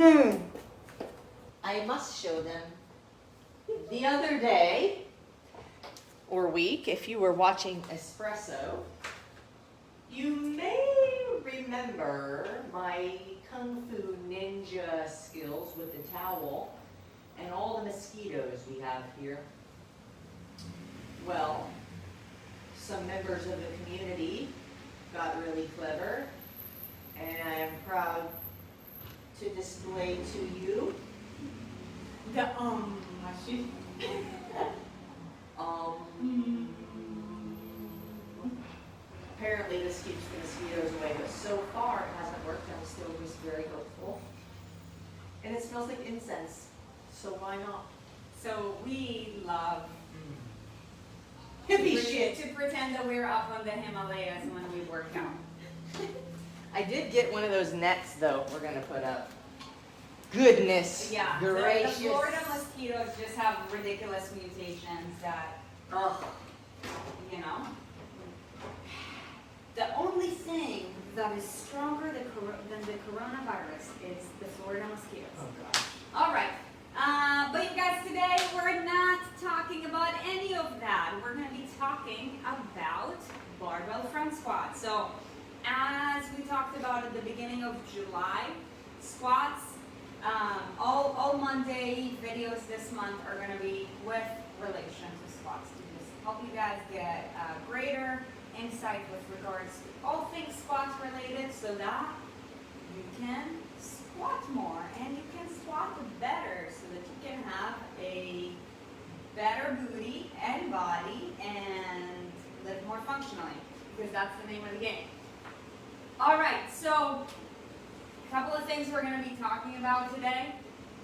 afternoon. I must show them. The other day, or week, if you were watching Espresso, you may remember my Kung Fu Ninja skills with the towel and all the mosquitoes we have here. Well, some members of the community got really clever, and I am proud to display to you the machine. Apparently this keeps the mosquitoes away, but so far it hasn't worked. I'm still just very hopeful. And it smells like incense, so why not? So we love Hippie shit. to pretend that we're up on the Himalayas when we work out. I did get one of those nets though we're gonna put up. Goodness Yeah, gracious. the Florida mosquitoes just have ridiculous mutations that, Ugh. you know. The only thing that is stronger than the coronavirus is the Florida mosquitoes. Oh gosh. All right. But you guys, today we're not talking about any of that. We're going to be talking about barbell front squats. So, as we talked about at the beginning of July, squats, all Monday videos this month are going to be with relation to squats to just help you guys get greater insight with regards to all things squats related so that you can squat more and you can squat better so that you can have a better booty and body and live more functionally, because that's the name of the game. All right, so a couple of things we're going to be talking about today.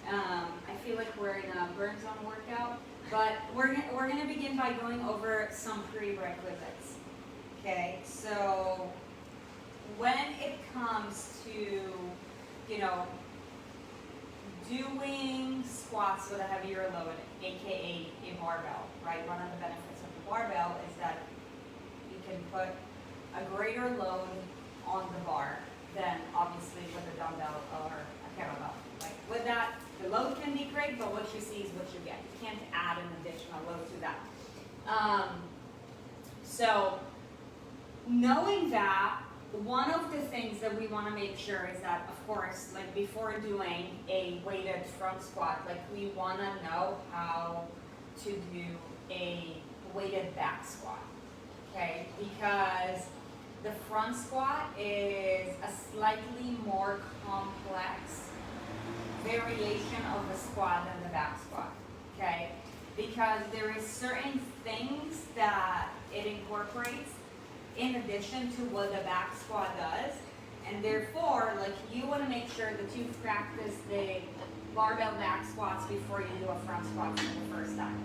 I feel like we're in a burn zone workout, but we're going to begin by going over some prerequisites. Okay, so when it comes to, you know, doing squats with a heavier load, aka a barbell, right? One of the benefits of the barbell is that you can put a greater load on the bar than obviously with a dumbbell or a kettlebell. Like with that, the load can be great, but what you see is what you get. You can't add an additional load to that. So knowing that, one of the things that we want to make sure is that, of course, like before doing a weighted front squat, like we want to know how to do a weighted back squat, okay? Because the front squat is a slightly more complex variation of the squat than the back squat, okay? Because there is certain things that it incorporates in addition to what the back squat does, and therefore, like, you want to make sure that you practice the barbell back squats before you do a front squat for the first time.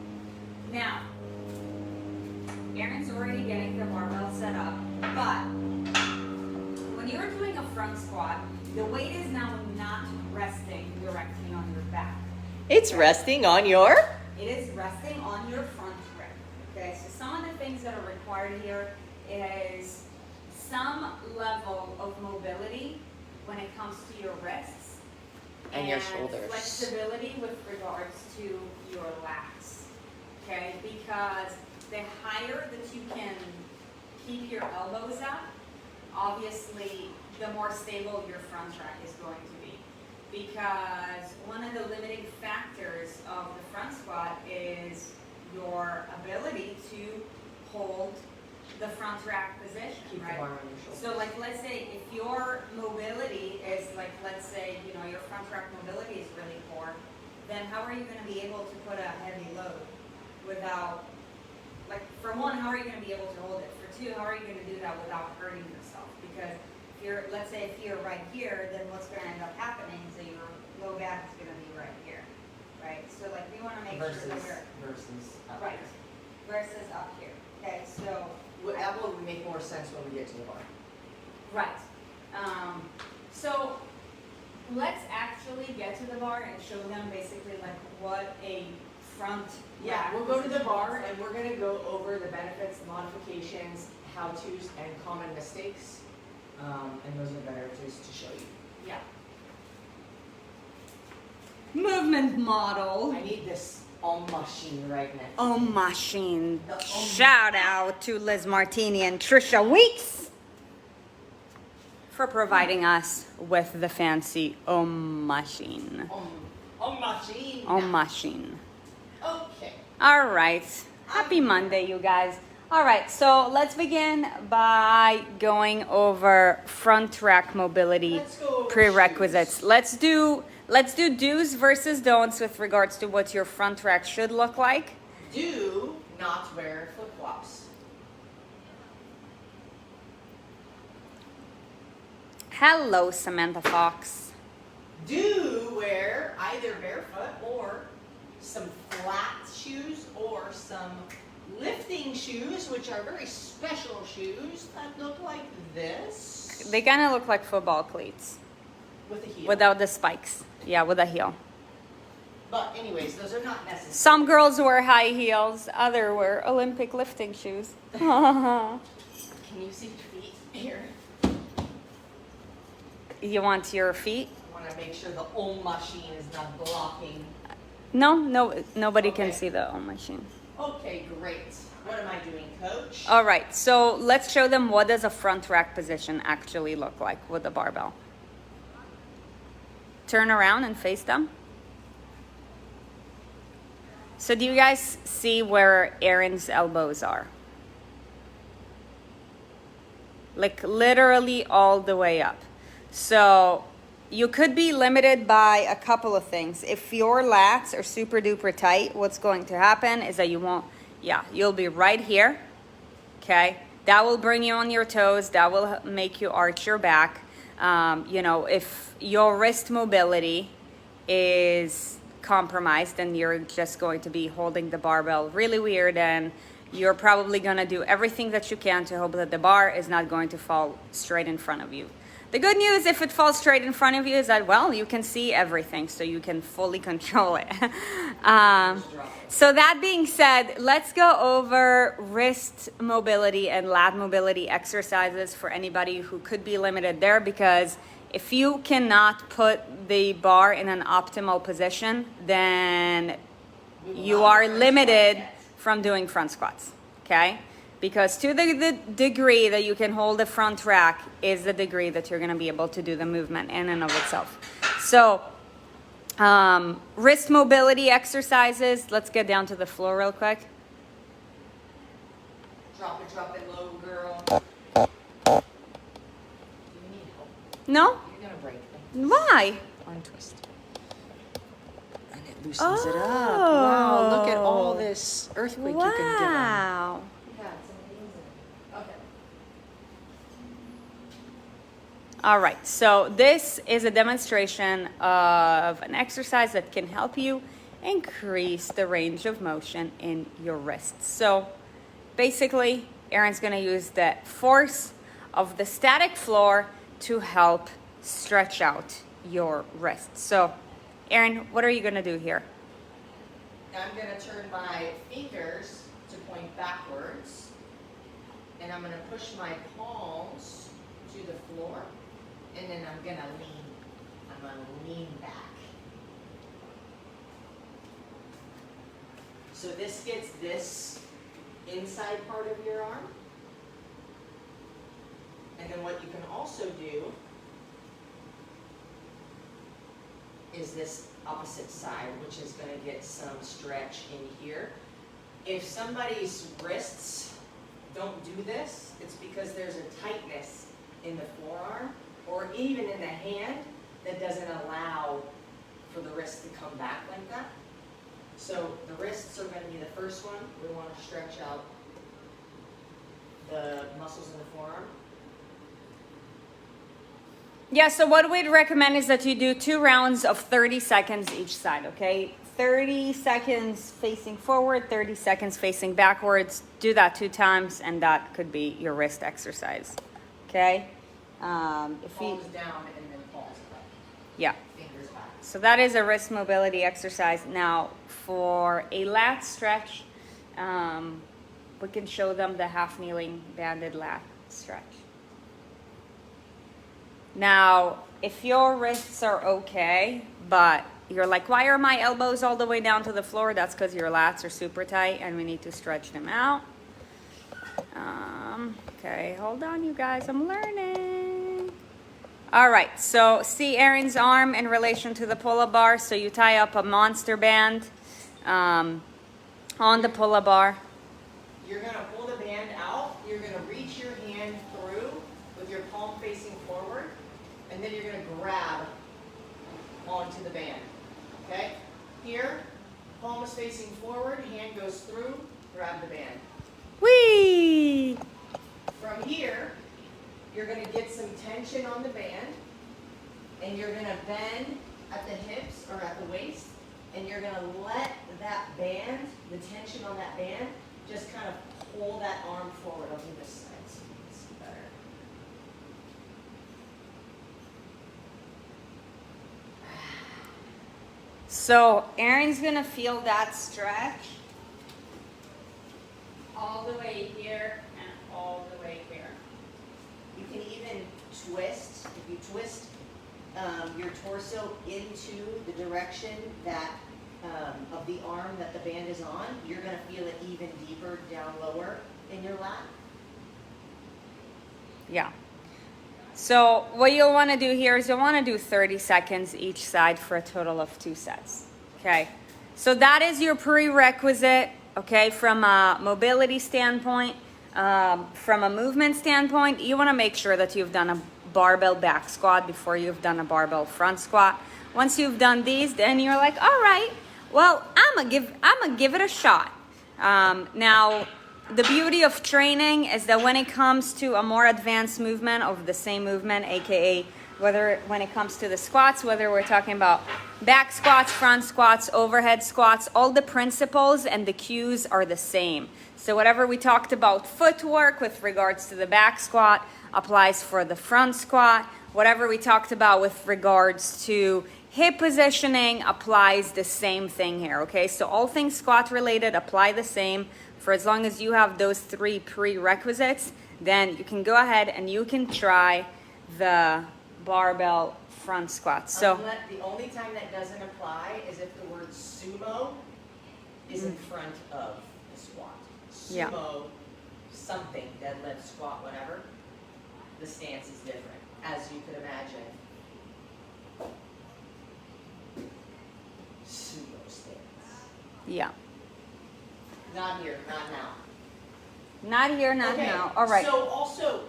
Now, Erin's already getting the barbell set up, but when you're doing a front squat, the weight is now not resting directly on your back. It's resting on your? It is resting on your front grip. Okay, so some of the things that are required here is some level of mobility when it comes to your wrists And your shoulders. Flexibility with regards to your lats. Okay, because the higher that you can keep your elbows up, obviously the more stable your front rack is going to be. Because one of the limiting factors of the front squat is your ability to hold the front rack position, Keep right? the bar on your shoulders. So like, let's say if your mobility is like, let's say, you know, your front rack mobility is really poor, then how are you going to be able to put a heavy load without, like, for one, how are you going to be able to hold it? For two, how are you going to do that without hurting yourself? Because if you're, let's say if you're right here, then what's going to end up happening is that your low back is going to be right here, right? So like, we want to make sure that we're, Versus up right, here. versus up here. Okay, so That will make more sense when we get to the bar. right. So let's actually get to the bar and show them basically like what a front Yeah, rack we'll go to the position bar looks like. and we're gonna go over the benefits, modifications, how-tos, and common mistakes. And those are better just to show you. Yeah. movement model. I need this on machine right now. Oh, machine. The Shout out to Liz Martini and Trisha Weeks for providing us with the fancy machine. On machine. Machine. Okay. All right. Happy Monday, you guys. All right, so let's begin by going over front rack mobility Let's go over prerequisites. shoes. Let's do do's versus don'ts with regards to what your front rack should look like. Do not wear flip-flops. Hello, Samantha Fox. Do wear either barefoot or some flat shoes or some lifting shoes, which are very special shoes that look like this. They kind of look like football cleats With a heel. without the spikes. Yeah, with a heel. But anyways, those are not necessary. Some girls wear high heels, others wear Olympic lifting shoes. Can you see your feet here? You want your feet? I want to make sure the old machine is not blocking. No, nobody can Okay. see the machine. Okay, great. What am I doing, coach? All right, so let's show them what does a front rack position actually look like with the barbell. Turn around and face them. So do you guys see where Erin's elbows are? Like literally all the way up. So you could be limited by a couple of things. If your lats are super duper tight, what's going to happen is that you'll be right here, okay? That will bring you on your toes. That will make you arch your back. If your wrist mobility is compromised, then you're just going to be holding the barbell really weird, and you're probably going to do everything that you can to hope that the bar is not going to fall straight in front of you. The good news, if it falls straight in front of you, is that, well, you can see everything, so you can fully control it. So that being said, let's go over wrist mobility and lat mobility exercises for anybody who could be limited there, because if you cannot put the bar in an optimal position, then you are limited from doing front squats, okay? Because to the degree that you can hold the front rack is the degree that you're going to be able to do the movement in and of itself. So wrist mobility exercises, let's get down to the floor real quick. Drop it low, girl. Do you need help? No? You're going to break things. Why? Arm twist. And it loosens it up. Wow, look at all this earthquake you can give them. Wow. Yeah, it's amazing. Okay. All right, so this is a demonstration of an exercise that can help you increase the range of motion in your wrists. So basically, Erin's gonna use the force of the static floor to help stretch out your wrists. So Erin, what are you gonna do here? I'm going to turn my fingers to point backwards, and I'm going to push my palms to the floor, and then I'm going to lean. I'm going to lean back. So this gets this inside part of your arm. And then what you can also do is this opposite side, which is going to get some stretch in here. If somebody's wrists don't do this, it's because there's a tightness in the forearm or even in the hand that doesn't allow for the wrist to come back like that. So the wrists are going to be the first one. We want to stretch out the muscles in the forearm. Yeah, so what we'd recommend is that you do 2 rounds of 30 seconds each side, okay? 30 seconds facing forward, 30 seconds facing backwards. Do that 2 times, and that could be your wrist exercise, okay? Palms down and then palms up. Yeah. Fingers back. So that is a wrist mobility exercise. Now, for a lat stretch, we can show them the half kneeling banded lat stretch. Now, if your wrists are okay, but you're like, why are my elbows all the way down to the floor? That's because your lats are super tight and we need to stretch them out. Okay, hold on, you guys, I'm learning. All right, so see Erin's arm in relation to the pull-up bar. So you tie up a monster band on the pull-up bar. You're gonna pull the band out, you're gonna reach your hand through with your palm facing forward, and then you're gonna grab onto the band, okay? Here, palm is facing forward, hand goes through, grab the band. Whee! From here, you're gonna get some tension on the band, and you're gonna bend at the hips or at the waist, and you're gonna let that band, the tension on that band, just kind of pull that arm forward. I'll do this side so you can see better. So Erin's gonna feel that stretch all the way here and all the way here. You can even twist. If you twist your torso into the direction that of the arm that the band is on, you're going to feel it even deeper down lower in your lat. Yeah. So what you'll want to do here is you'll want to do 30 seconds each side for a total of 2 sets. Okay. So that is your prerequisite, okay, from a mobility standpoint. From a movement standpoint, you want to make sure that you've done a barbell back squat before you've done a barbell front squat. Once you've done these, then you're like, all right, well, I'm gonna give it a shot. Now, the beauty of training is that when it comes to a more advanced movement of the same movement, aka when it comes to the squats, whether we're talking about back squats, front squats, overhead squats, all the principles and the cues are the same. So whatever we talked about footwork with regards to the back squat applies for the front squat. Whatever we talked about with regards to hip positioning applies the same thing here, okay? So all things squat related apply the same. For as long as you have those 3 prerequisites, then you can go ahead and you can try the barbell front squat. So the only time that doesn't apply is if the word sumo is in front of the squat. Sumo, Yeah. something, deadlift, squat, whatever, the stance is different, as you could imagine. Sumo stance. yeah, Not here, not now. not here, not Okay, now. All right. So also,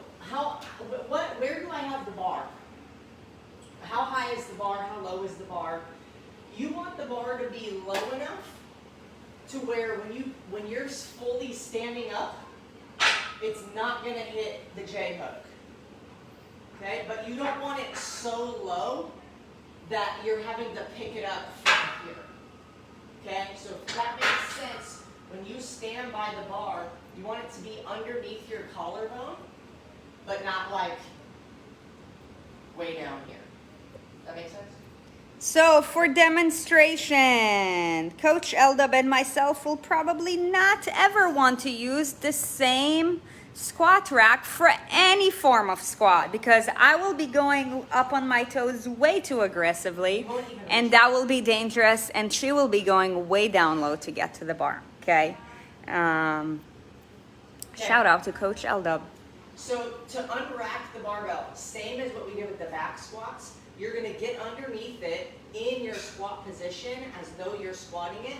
where do I have the bar? How high is the bar? How low is the bar? You want the bar to be low enough to where when you're fully standing up, it's not going to hit the J hook. Okay, but you don't want it so low that you're having to pick it up from here. Okay, so if that makes sense, when you stand by the bar, you want it to be underneath your collarbone, but not like way down here. That makes sense? So for demonstration, Coach Eldab and myself will probably not ever want to use the same squat rack for any form of squat because I will be going up on my toes way too aggressively and that will be dangerous, and she will be going way down low to get to the bar, okay? Shout out to Coach Eldab. So to unrack the barbell, same as what we did with the back squats, you're going to get underneath it in your squat position as though you're squatting it,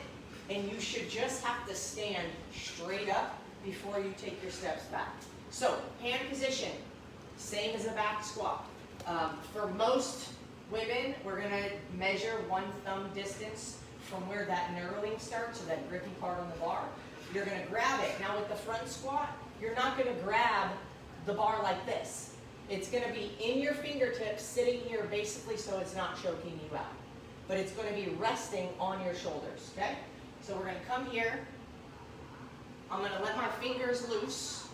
and you should just have to stand straight up before you take your steps back. So hand position, same as a back squat. For most women, we're going to measure 1 thumb distance from where that knurling starts, so that grippy part on the bar. You're going to grab it. Now with the front squat, you're not going to grab the bar like this. It's going to be in your fingertips, sitting here basically so it's not choking you out. But it's going to be resting on your shoulders, okay? So we're going to come here. I'm going to let my fingers loose,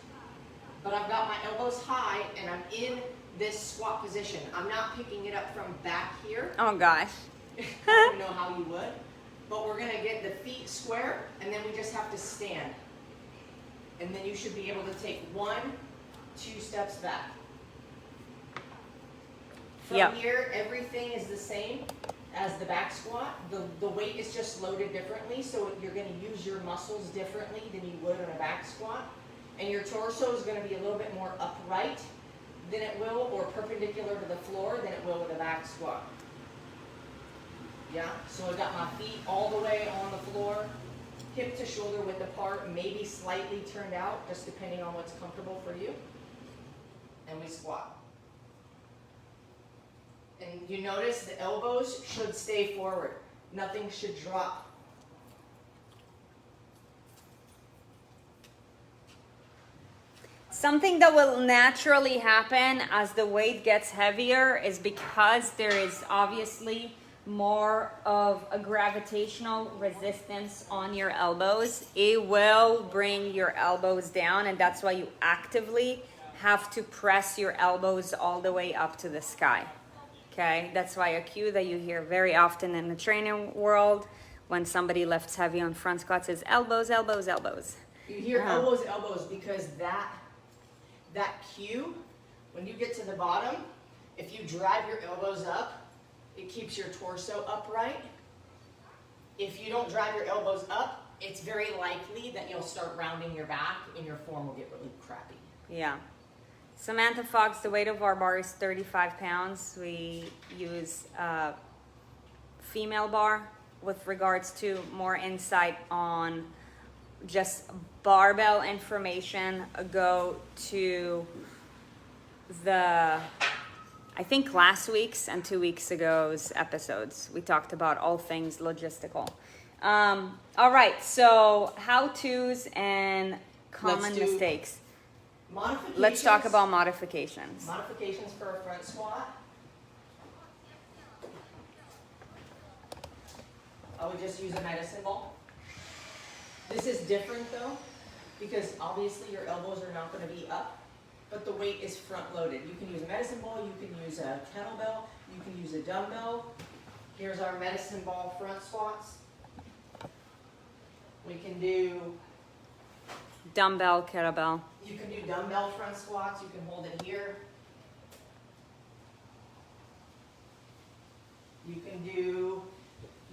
but I've got my elbows high and I'm in this squat position. I'm not picking it up from back here. Oh gosh. I don't know how you would. But we're going to get the feet square, and then we just have to stand. And then you should be able to take 1, 2 steps back. From Yep. here, everything is the same as the back squat. The weight is just loaded differently, so you're going to use your muscles differently than you would in a back squat. And your torso is going to be a little bit more upright than it will, or perpendicular to the floor than it will with a back squat. Yeah, so I've got my feet all the way on the floor, hip to shoulder width apart, maybe slightly turned out, just depending on what's comfortable for you. And we squat. And you notice the elbows should stay forward. Nothing should drop. Something that will naturally happen as the weight gets heavier is because there is obviously more of a gravitational resistance on your elbows. It will bring your elbows down, and that's why you actively have to press your elbows all the way up to the sky. Okay, that's why a cue that you hear very often in the training world when somebody lifts heavy on front squats is elbows, elbows, elbows. You hear elbows, elbows, because that cue, when you get to the bottom, if you drive your elbows up, it keeps your torso upright. If you don't drive your elbows up, it's very likely that you'll start rounding your back and your form will get really crappy. Yeah. Samantha Fox, the weight of our bar is 35 pounds. We use a female bar. With regards to more insight on just barbell information, go to the, I think last week's and 2 weeks ago's episodes. We talked about all things logistical. All right, so how-tos and common mistakes. Modifications. Let's talk about modifications. Modifications for a front squat. I would just use a medicine ball. This is different though, because obviously your elbows are not going to be up, but the weight is front loaded. You can use a medicine ball, you can use a kettlebell, you can use a dumbbell. Here's our medicine ball front squats. We can do Dumbbell, kettlebell. You can do dumbbell front squats. You can hold it here. You can do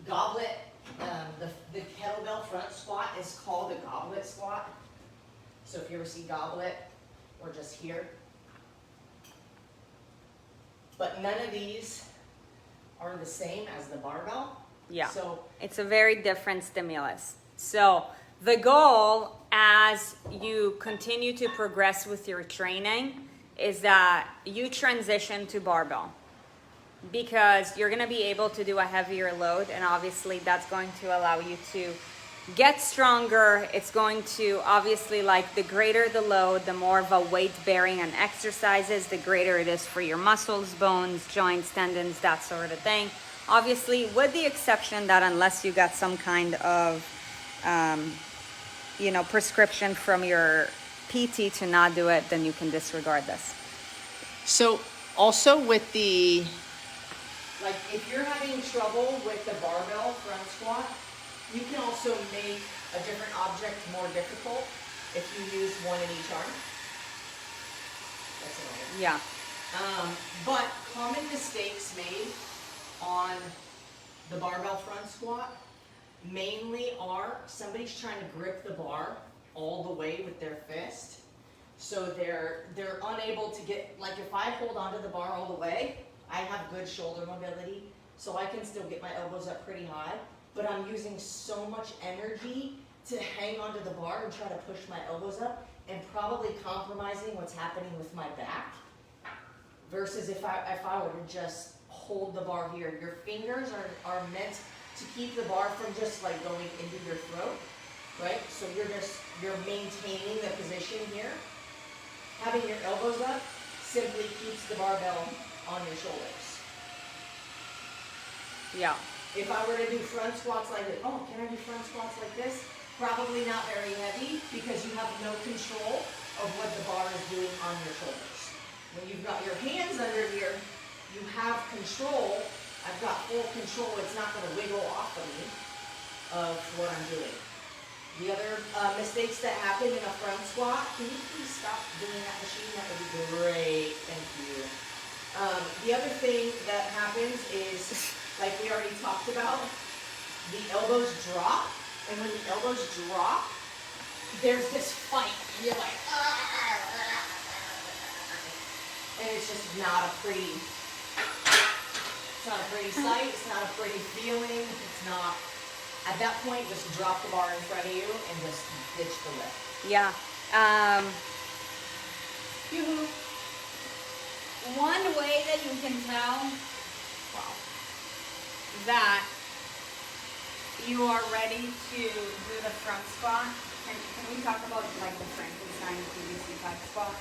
goblet. The kettlebell front squat is called a goblet squat. So if you ever see goblet, or just here. But none of these are the same as the barbell. Yeah. So it's a very different stimulus. So the goal as you continue to progress with your training is that you transition to barbell, because you're going to be able to do a heavier load, and obviously that's going to allow you to get stronger. It's going to obviously, like, the greater the load, the more of a weight bearing and exercises, the greater it is for your muscles, bones, joints, tendons, that sort of thing. Obviously, with the exception that unless you got some kind of prescription from your PT to not do it, then you can disregard this. So also with the, like, if you're having trouble with the barbell front squat, you can also make a different object more difficult if you use one in each arm. That's annoying. Yeah. But common mistakes made on the barbell front squat mainly are somebody's trying to grip the bar all the way with their fist. So they're unable to get, like, if I hold onto the bar all the way, I have good shoulder mobility, so I can still get my elbows up pretty high, but I'm using so much energy to hang onto the bar and try to push my elbows up, and probably compromising what's happening with my back, versus if I were to just hold the bar here. Your fingers are meant to keep the bar from just like going into your throat, right? So you're maintaining the position here. Having your elbows up simply keeps the barbell on your shoulders. Yeah. If I were to do front squats like this, oh, can I do front squats like this? Probably not very heavy, because you have no control of what the bar is doing on your shoulders. When you've got your hands under here, you have control. I've got full control. It's not going to wiggle off of me of what I'm doing. The other mistakes that happen in a front squat, can you please stop doing that machine? That would be great. Thank you. The other thing that happens is, like we already talked about, the elbows drop, and when the elbows drop, there's this fight. You're like, and it's just not a pretty, it's not a pretty sight, it's not a pretty feeling, it's not, at that point, just drop the bar in front of you and just ditch the lift. Yeah. One way that you can tell, wow, that you are ready to do the front squat. Can we talk about like the Frankenstein PVC type squat?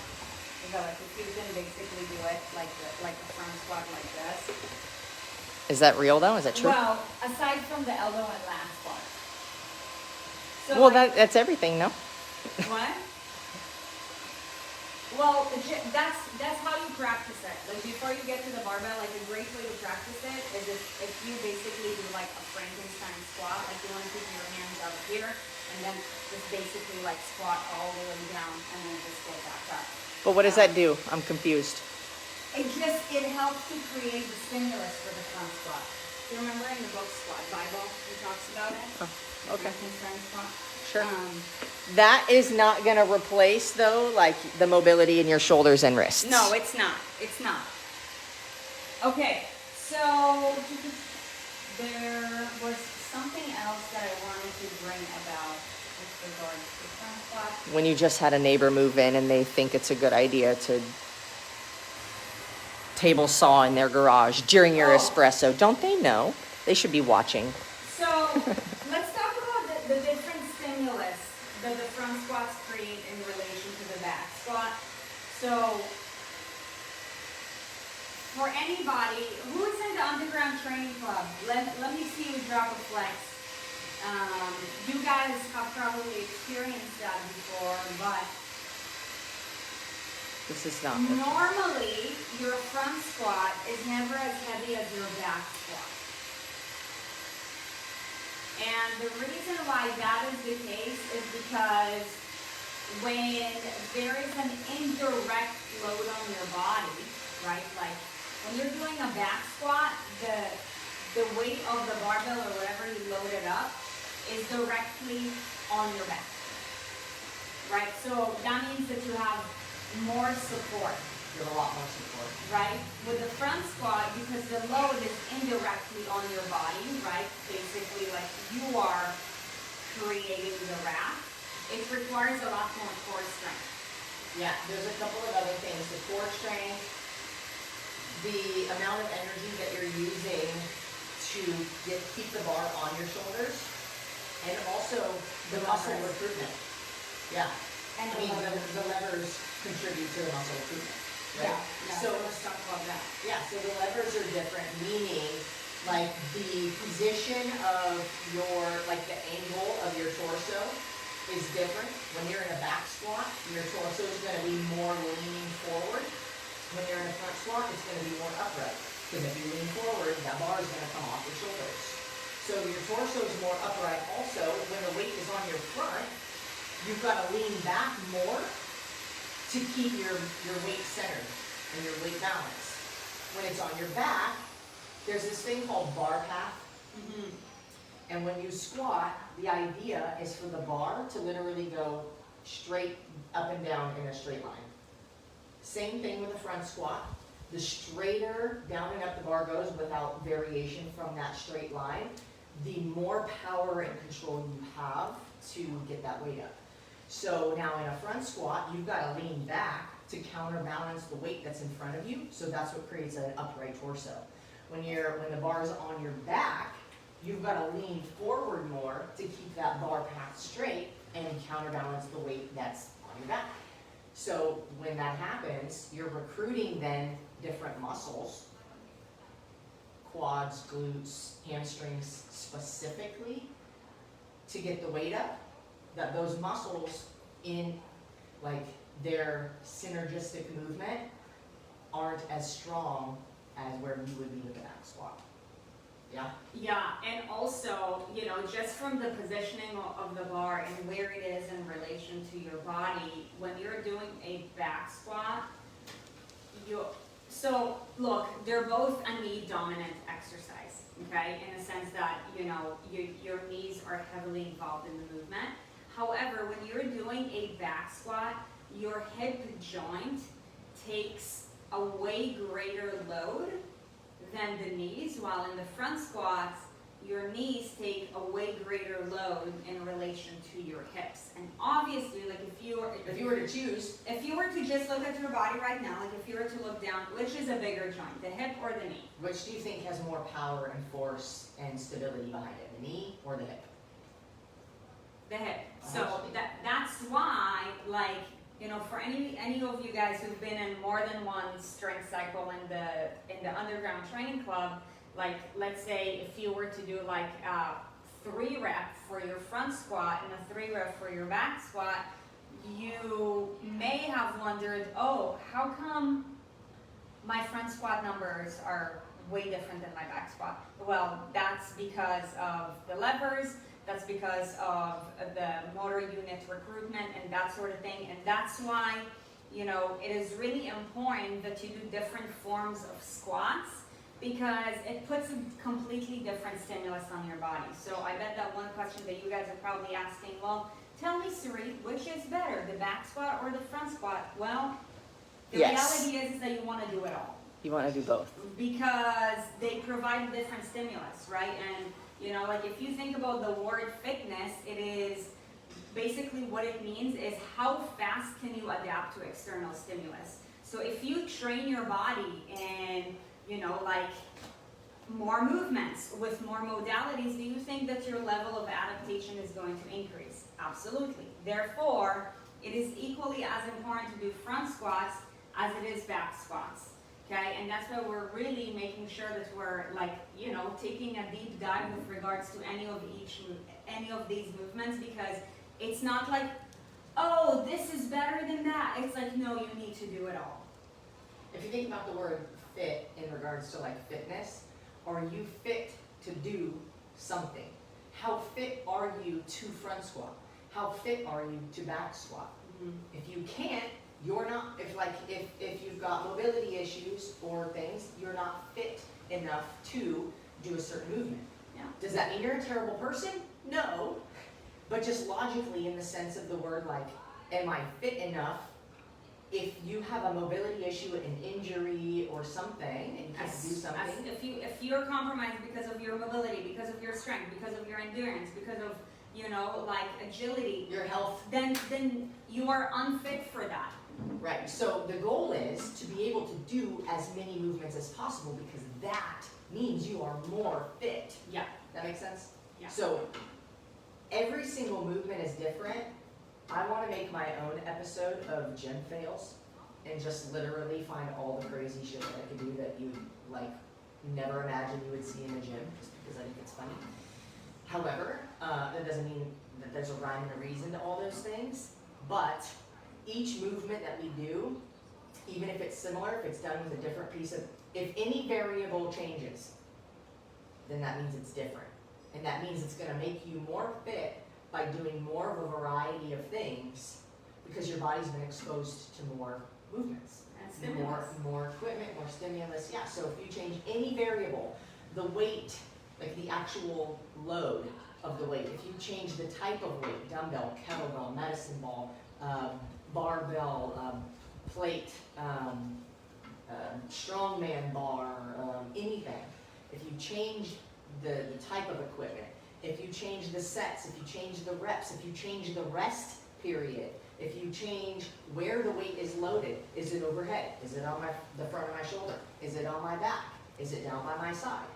So like if you can basically do it like the front squat like this. Is that real though? Is that true? Well, aside from the elbow and lat squat. So Well, like, that's everything, no? what? Well, that's how you practice it. Like before you get to the barbell, like a great way to practice it is if you basically do like a Frankenstein squat, like you want to keep your hands up here and then just basically like squat all the way down and then just go back up. But what does that do? I'm confused. It helps to create the stimulus for the front squat. You remember in the book Squat Bible, he talks about it? Oh, okay. Frankenstein squat. Sure. That is not going to replace, though, like the mobility in your shoulders and wrists. No, it's not. It's not. Okay, so there was something else that I wanted to bring about with regards to front squat. When you just had a neighbor move in and they think it's a good idea to table saw in their garage during your espresso, don't they know? They should be watching. So let's talk about the different stimulus that the front squats create in relation to the back squat. So for anybody who is in the underground training club, let me see you drop a flex. You guys have probably experienced that before, but This is not. normally your front squat is never as heavy as your back squat. And the reason why that is the case is because when there is an indirect load on your body, right? Like when you're doing a back squat, the weight of the barbell or whatever you loaded up is directly on your back, right? So that means that you have more support. You have a lot more support. Right? With the front squat, because the load is indirectly on your body, right? Basically, like you are creating the rack. It requires a lot more core strength. Yeah, there's a couple of other things. The core strength, the amount of energy that you're using to keep the bar on your shoulders, and also the muscle recruitment. Yeah. And I mean, the levers contribute to the muscle recruitment. Right? Yeah. So let's talk about that. Yeah, so the levers are different, meaning like the position of your, like the angle of your torso is different. When you're in a back squat, your torso is going to be more leaning forward. When you're in a front squat, it's going to be more upright. Because if you lean forward, that bar is going to come off your shoulders. So your torso is more upright. Also, when the weight is on your front, you've got to lean back more to keep your weight centered and your weight balance. When it's on your back, there's this thing called bar path. Mm-hmm. And when you squat, the idea is for the bar to literally go straight up and down in a straight line. Same thing with the front squat. The straighter down and up the bar goes without variation from that straight line, the more power and control you have to get that weight up. So now in a front squat, you've got to lean back to counterbalance the weight that's in front of you. So that's what creates an upright torso. When the bar is on your back, you've got to lean forward more to keep that bar path straight and counterbalance the weight that's on your back. So when that happens, you're recruiting then different muscles, quads, glutes, hamstrings specifically, to get the weight up. That those muscles in like their synergistic movement aren't as strong as where you would be with the back squat. Yeah? Yeah, and also, just from the positioning of the bar and where it is in relation to your body, when you're doing a back squat, So look, they're both a knee dominant exercise, okay? In the sense that, you know, your knees are heavily involved in the movement. However, when you're doing a back squat, your hip joint takes a way greater load than the knees, while in the front squats, your knees take a way greater load in relation to your hips. And obviously, like if you were to choose, if you were to just look at your body right now, like if you were to look down, which is a bigger joint, the hip or the knee? Which do you think has more power and force and stability behind it, the knee or the hip? The hip. So that's why, like, you know, for any of you guys who've been in more than one strength cycle in the underground training club, like let's say if you were to do like a 3 rep for your front squat and a 3 rep for your back squat, you may have wondered, oh, how come my front squat numbers are way different than my back squat? Well, that's because of the levers, that's because of the motor unit recruitment and that sort of thing. And that's why, you know, it is really important that you do different forms of squats, because it puts a completely different stimulus on your body. So I bet that one question that you guys are probably asking, well, tell me, Sarit, which is better, the back squat or the front squat? Well, the reality is that you want to do it all. You want to do both. Because they provide a different stimulus, right? And, you know, like if you think about the word fitness, it is basically what it means is how fast can you adapt to external stimulus. So if you train your body in, you know, like more movements with more modalities, do you think that your level of adaptation is going to increase? Absolutely. Therefore, it is equally as important to do front squats as it is back squats. Okay, and that's why we're really making sure that we're, like, you know, taking a deep dive with regards to any of these movements, because it's not like, oh, this is better than that. It's like, no, you need to do it all. If you think about the word fit in regards to like fitness, are you fit to do something? How fit are you to front squat? How fit are you to back squat? Mm-hmm. If you can't, you're not, if you've got mobility issues or things, you're not fit enough to do a certain movement. Yeah. Does that mean you're a terrible person? No. But just logically, in the sense of the word, like, am I fit enough? If you have a mobility issue, an injury or something, and you can't do something. If you're compromised because of your mobility, because of your strength, because of your endurance, because of, you know, like agility, your health, then you are unfit for that. Right, so the goal is to be able to do as many movements as possible, because that means you are more fit. Yeah. That makes sense? Yeah. So every single movement is different. I want to make my own episode of gym fails and just literally find all the crazy shit that I could do that you like never imagine you would see in the gym, just because I think it's funny. However, that doesn't mean that there's a rhyme and a reason to all those things, but each movement that we do, even if it's similar, if it's done with a different piece of, if any variable changes, then that means it's different. And that means it's going to make you more fit by doing more of a variety of things, because your body's been exposed to more movements. And stimulus. More equipment, more stimulus. Yeah, so if you change any variable, the weight, like the actual load of the weight, if you change the type of weight, dumbbell, kettlebell, medicine ball, barbell, plate, strongman bar, anything. If you change the type of equipment, if you change the sets, if you change the reps, if you change the rest period, if you change where the weight is loaded, is it overhead? Is it on the front of my shoulder? Is it on my back? Is it down by my side?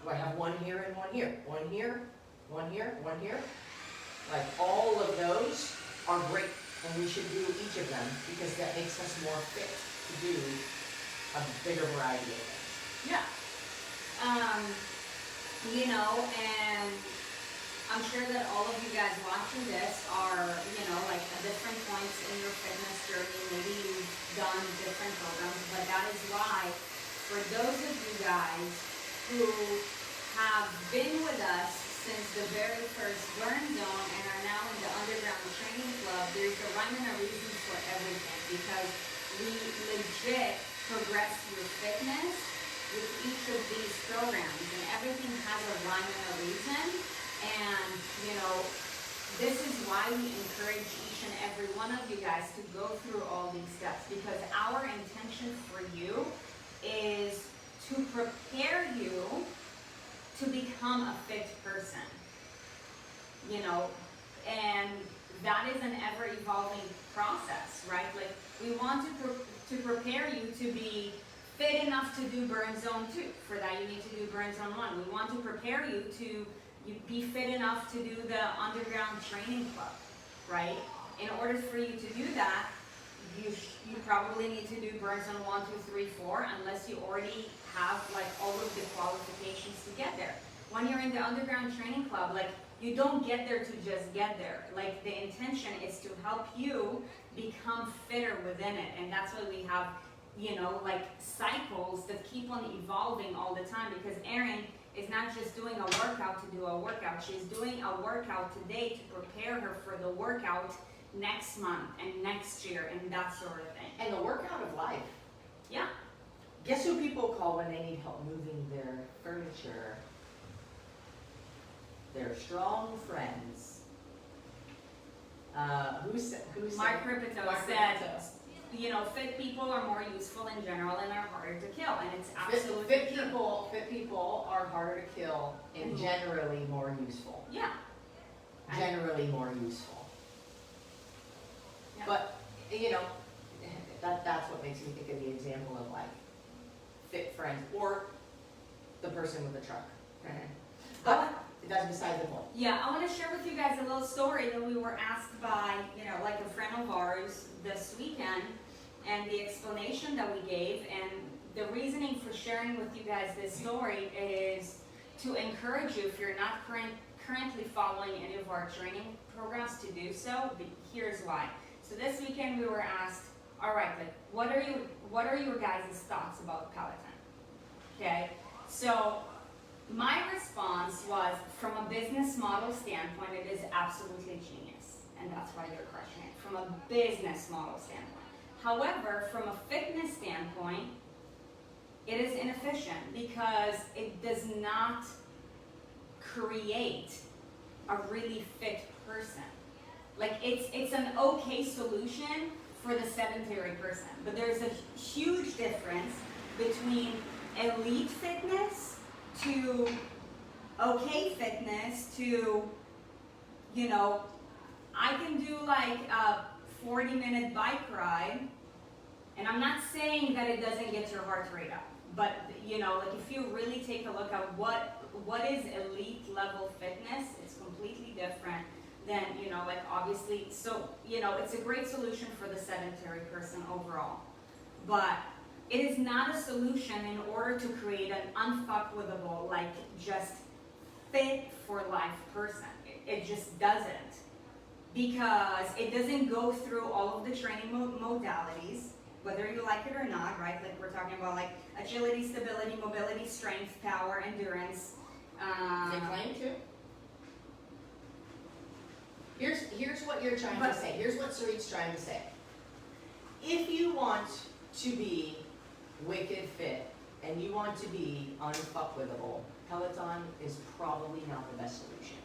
Do I have one here and one here? One here, one here, one here? Like, all of those are great, and we should do each of them, because that makes us more fit to do a bigger variety of things. Yeah. You know, and I'm sure that all of you guys watching this are, you know, like at different points in your fitness journey. Maybe you've done different programs, but that is why, for those of you guys who have been with us since the very first Burn Zone and are now in the Underground Training Club, there's a rhyme and a reason for everything, because we legit progress your fitness with each of these programs, and everything has a rhyme and a reason. And this is why we encourage each and every one of you guys to go through all these steps, because our intention for you is to prepare you to become a fit person. And that is an ever-evolving process, right? Like, we want to prepare you to be fit enough to do burn zone 2. For that, you need to do burn zone 1. We want to prepare you to be fit enough to do the underground training club, right? In order for you to do that, you probably need to do burn zone 1, 2, 3, 4, unless you already have like all of the qualifications to get there. When you're in the underground training club, like, you don't get there to just get there. Like, the intention is to help you become fitter within it, and that's why we have, like, cycles that keep on evolving all the time, because Erin is not just doing a workout to do a workout. She's doing a workout today to prepare her for the workout next month and next year and that sort of thing. And the workout of life. Yeah. Guess who people call when they need help moving their furniture? Their strong friends. Who said? Mark Ripito said, fit people are more useful in general and are harder to kill, and it's absolutely fit people are harder to kill and generally more useful. Yeah. Generally more useful. Yeah. But that's what makes me think of the example of like fit friends or the person with the truck. But that's beside the point. Yeah, I want to share with you guys a little story that we were asked by, like a friend of ours this weekend, and the explanation that we gave, and the reasoning for sharing with you guys this story is to encourage you, if you're not currently following any of our training programs, to do so. But here's why. So this weekend we were asked, all right, like, what are your guys' thoughts about Peloton? Okay, so my response was, from a business model standpoint, it is absolutely genius, and that's why they're crushing it, from a business model standpoint. However, from a fitness standpoint, it is inefficient because it does not create a really fit person. Like, it's an okay solution for the sedentary person, but there's a huge difference between elite fitness to okay fitness to, I can do like a 40-minute bike ride, and I'm not saying that it doesn't get your heart rate up, but like, if you really take a look at what is elite level fitness, it's completely different than, like, obviously, so, it's a great solution for the sedentary person overall, but it is not a solution in order to create an unfuckwithable, like, just fit for life person. It just doesn't, because it doesn't go through all of the training modalities, whether you like it or not, right? Like, we're talking about like agility, stability, mobility, strength, power, endurance. They claim to. Here's what you're trying to say. Here's what Sarit's trying to say. If you want to be wicked fit and you want to be unfuckwithable, Peloton is probably not the best solution.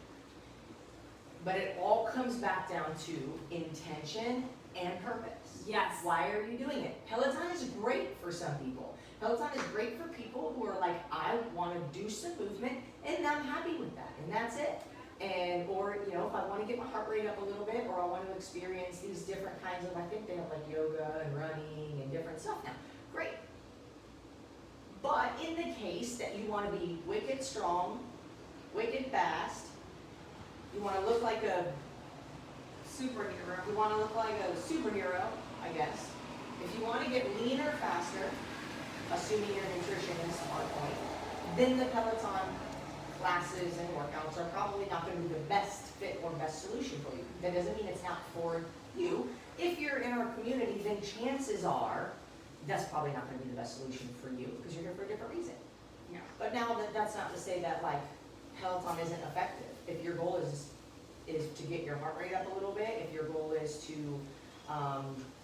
But it all comes back down to intention and purpose. Yes. Why are you doing it? Peloton is great for some people. Peloton is great for people who are like, I want to do some movement and I'm happy with that, and that's it. And, or, if I want to get my heart rate up a little bit, or I want to experience these different kinds of, I think they have like yoga and running and different stuff now. Great. But in the case that you want to be wicked strong, wicked fast, you want to look like a Superhero. you want to look like a superhero, I guess. If you want to get leaner faster, assuming you're a nutritionist on point, then the Peloton classes and workouts are probably not going to be the best fit or best solution for you. That doesn't mean it's not for you. If you're in our community, then chances are that's probably not going to be the best solution for you, because you're here for a different reason. Yeah. But now that's not to say that like Peloton isn't effective. If your goal is to get your heart rate up a little bit, if your goal is to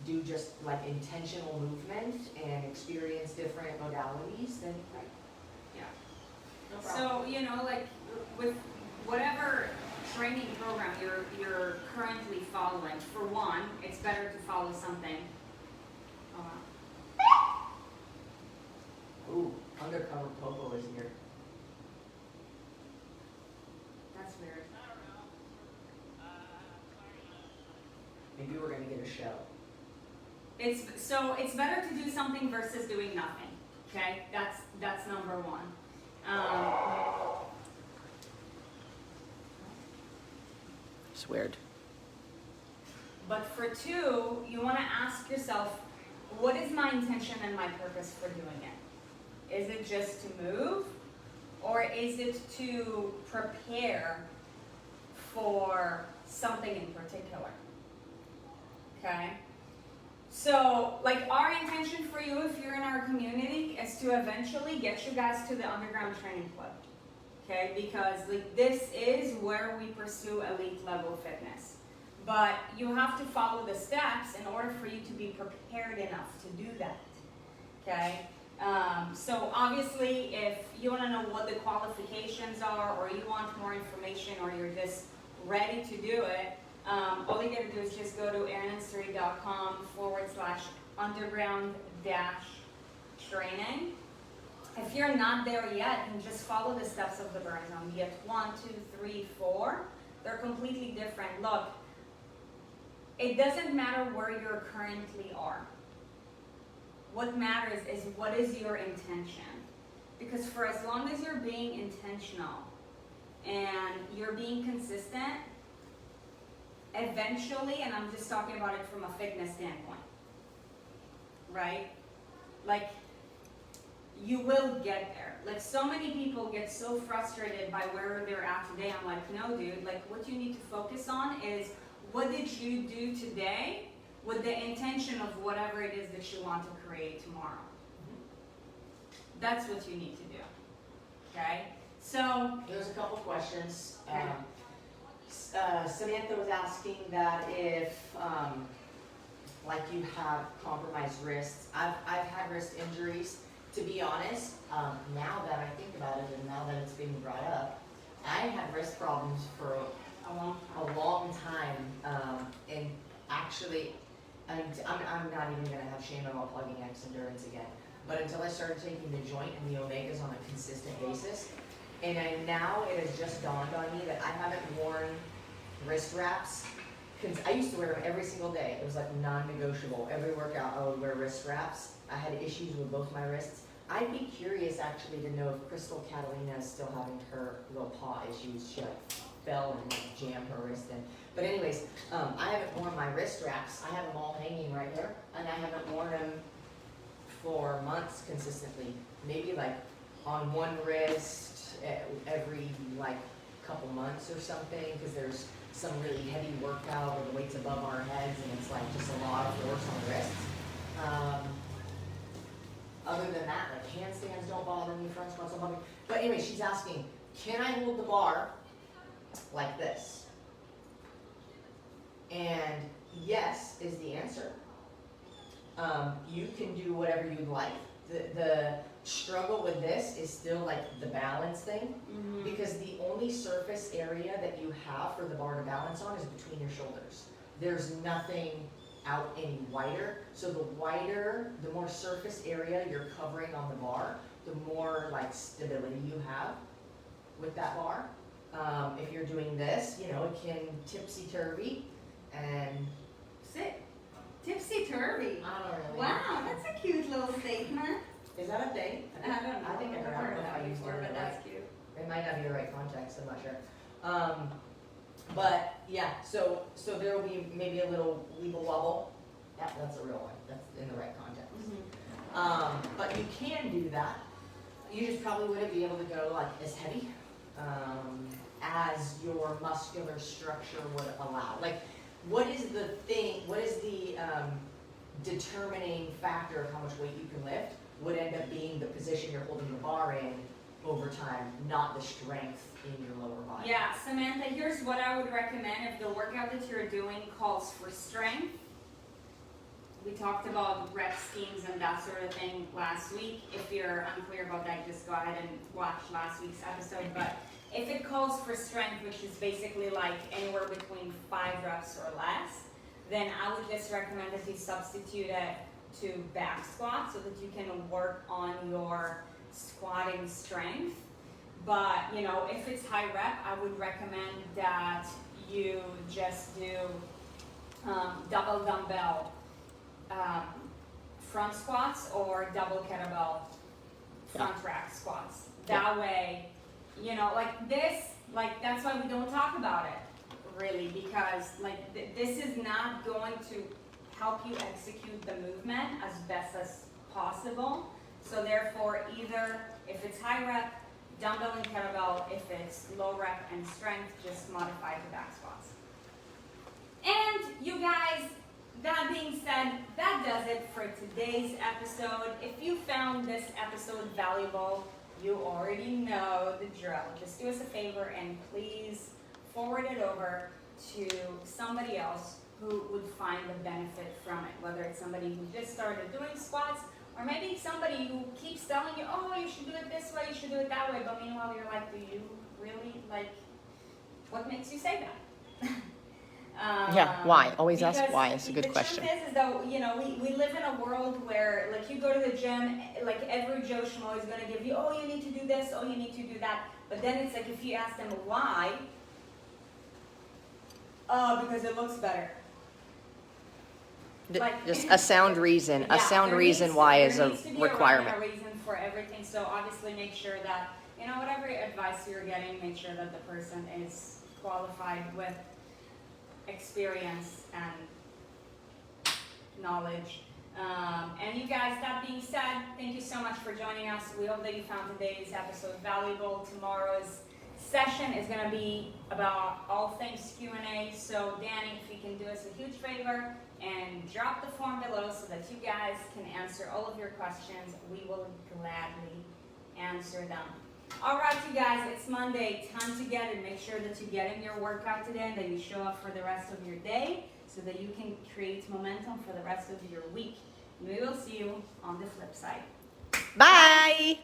do just like intentional movement and experience different modalities, then great. Yeah. No problem. So, you know, like with whatever training program you're currently following, for one, it's better to follow something. Oh, wow. Ooh, undercover Popo is here. That's weird. Maybe we're gonna get a show. It's better to do something versus doing nothing. Okay, that's number one. It's weird. But for two, you want to ask yourself, what is my intention and my purpose for doing it? Is it just to move, or is it to prepare for something in particular? Okay? So, like, our intention for you, if you're in our community, is to eventually get you guys to the underground training club. Okay? Because, like, this is where we pursue elite level fitness. But you have to follow the steps in order for you to be prepared enough to do that. Okay? So obviously, if you want to know what the qualifications are, or you want more information, or you're just ready to do it, all you gotta do is just go to erinsarit.com/underground-training. If you're not there yet, then just follow the steps of the burn zone. You get 1, 2, 3, 4. They're completely different. Look, it doesn't matter where you currently are. What matters is what is your intention. Because for as long as you're being intentional and you're being consistent, eventually, and I'm just talking about it from a fitness standpoint, right? Like, you will get there. Like, so many people get so frustrated by where they're at today. I'm like, no, dude, like, what you need to focus on is, what did you do today with the intention of whatever it is that you want to create tomorrow? That's what you need to do, okay? So, There's a couple questions. Okay. Samantha was asking that if, like, you have compromised wrists. I've had wrist injuries. To be honest, now that I think about it and now that it's being brought up, I had wrist problems for a long time. And actually, I'm not even gonna have shame about plugging X Endurance again. But until I started taking the joint and the omegas on a consistent basis, and now it has just dawned on me that I haven't worn wrist wraps. I used to wear them every single day. It was like non-negotiable. Every workout I would wear wrist wraps. I had issues with both my wrists. I'd be curious actually to know if Crystal Catalina is still having her little paw issues. She like fell and like, jammed her wrist in. But anyways, I haven't worn my wrist wraps. I have them all hanging right here, and I haven't worn them for months consistently. Maybe like on one wrist every like couple months or something, because there's some really heavy workout where the weight's above our heads and it's like just a lot of force on the wrists. Other than that, like handstands don't bother me, front squats don't bother me. But anyway, she's asking, can I hold the bar like this? And yes is the answer. You can do whatever you'd like. The struggle with this is still like the balance thing, because the only surface area that you have for the bar to balance on is between your shoulders. There's nothing out any wider. So the wider, the more surface area you're covering on the bar, the more like stability you have with that bar. If you're doing this, you know, it can tipsy-turvy and sit. Tipsy-turvy. I don't really. Wow, that's a cute little statement. Is that a thing? I don't know. I think I heard that I used before, it but right. that's cute. It might not be the right context, I'm not sure. But yeah, so there will be maybe a little wibble wobble. Yeah, that's a real one. That's in the right context. But you can do that. You just probably wouldn't be able to go like as heavy as your muscular structure would allow. Like, what is the thing? What is the determining factor of how much weight you can lift? Would end up being the position you're holding the bar in over time, not the strength in your lower body. Yeah, Samantha, here's what I would recommend if the workout that you're doing calls for strength. we talked about rep schemes and that sort of thing last week. If you're unclear about that, just go ahead and watch last week's episode. But if it calls for strength, which is basically like anywhere between 5 reps or less, then I would just recommend that you substitute it to back squat so that you can work on your squatting strength. But, you know, if it's high rep, I would recommend that you just do double dumbbell front squats or double kettlebell front rack squats. That way, you know, like this, like that's why we don't talk about it really, because like this is not going to help you execute the movement as best as possible. So therefore, either if it's high rep, dumbbell and kettlebell; if it's low rep and strength, just modify the back squats. And you guys, that being said, that does it for today's episode. If you found this episode valuable, you already know the drill. Just do us a favor and please forward it over to somebody else who would find the benefit from it, whether it's somebody who just started doing squats, or maybe somebody who keeps telling you, oh, you should do it this way, you should do it that way, but meanwhile you're like, do you really, like, what makes you say that? Yeah, why? Always ask why. It's a good question. The truth is though, you know, we live in a world where, like, you go to the gym, like, every Joe Schmo is going to give you, oh, you need to do this, oh, you need to do that. But then it's like, if you ask them why, because it looks better. Like, Just a sound reason. Yeah, A sound there reason needs- why there is a needs to be requirement. A reason for everything. So obviously make sure that, you know, whatever advice you're getting, make sure that the person is qualified with experience and knowledge. And you guys, that being said, thank you so much for joining us. We hope that you found today's episode valuable. Tomorrow's session is going to be about all things Q&A. So Danny, if you can do us a huge favor and drop the form below so that you guys can answer all of your questions, we will gladly answer them. All right, you guys, it's Monday. Time to get it. Make sure that you get in your workout today and that you show up for the rest of your day so that you can create momentum for the rest of your week. We will see you on the flip side. Bye!